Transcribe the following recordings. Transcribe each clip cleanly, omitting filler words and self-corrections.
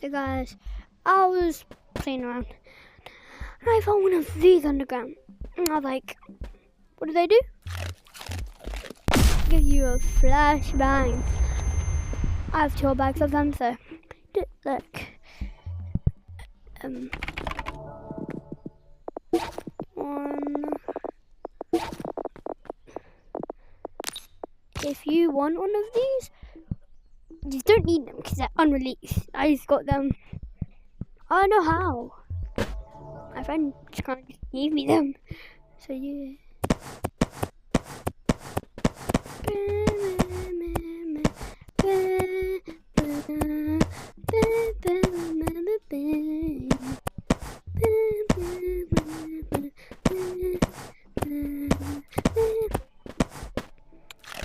Hey guys, I was playing around and I found one of these underground. And I was like, what do they do? Give you a flashbang. I have 2 bags of them, so look. One. If you want one of these, you don't need them because they're unreleased. I just got them. I don't know how. My friend just kind of gave me them. So yeah.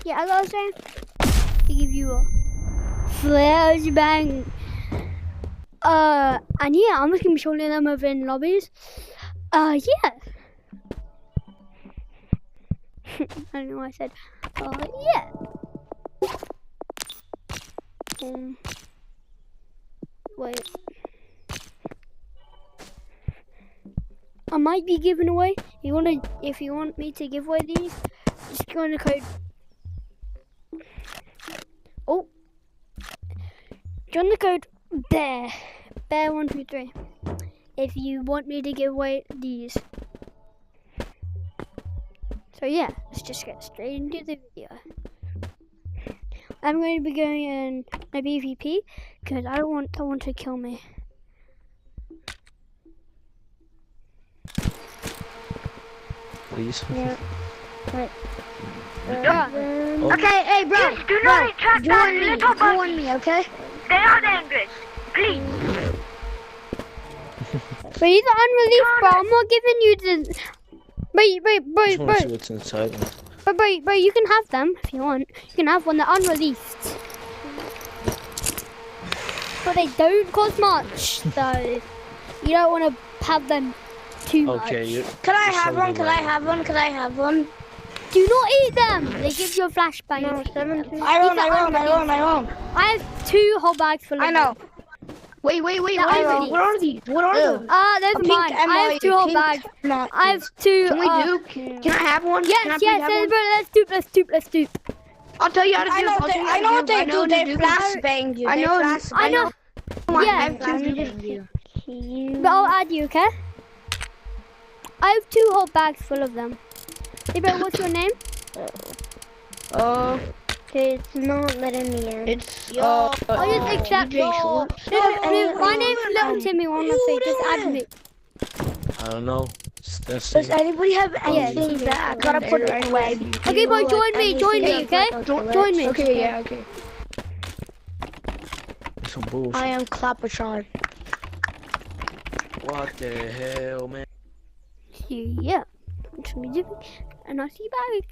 Yeah, as I was saying, to give you a flashbang. And yeah, I'm just gonna be showing them over in lobbies. Yeah. I don't know what I said. Yeah. Wait. I might be giving away. If you want me to give away these, just go in the code. Oh. Join the code bear123 if you want me to give away these. So yeah, let's just get straight into the video. I'm going to be going in my PvP because I don't want someone to kill me. Please. Yeah. Right. Oh. Okay, hey bro, Yes, do not attract that little join buggy. me, okay? They are dangerous. Please. But these are unreleased, bro. I'm not giving you the. I just want to see Bro. what's inside them. But you can have them if you want. You can have one. They're unreleased. But they don't cost much, so you don't want to have them too much. Okay, you. Can I you're have selling one? them Can right I now. have one? Can I have one? Do not eat them. They give you a flashbang. No, if you eat 17. them. I won't, These I are won't, I won't, I won't. I have 2 whole bags full of I know. them. Wait, They're what unreleased. are these? What are Ew. those? Those A are pink mine. I have 2 whole pink bags. Not I have 2. Can we do? Can I have one? Can I Yes, please have one? bro. Let's do. I'll tell you how to do I it. know I'll what tell they, you I know what they how do. to They this. flashbang you. I They know. flashbang I know. I Yeah. have two. But I'll add you, okay? I have 2 whole bags full of them. Hey, bro, what's your name? It's not letting me in. It's I'll just accept DJ Schwartz. My name's Little Timmy. One of the just add me. I don't know. Does anybody have anything that I gotta put it away? Okay, boy, join me, okay? Join me. Okay, yeah, okay. Some bullshit. I am Clapperchard. What the hell, man? Yeah. And I'll see you back.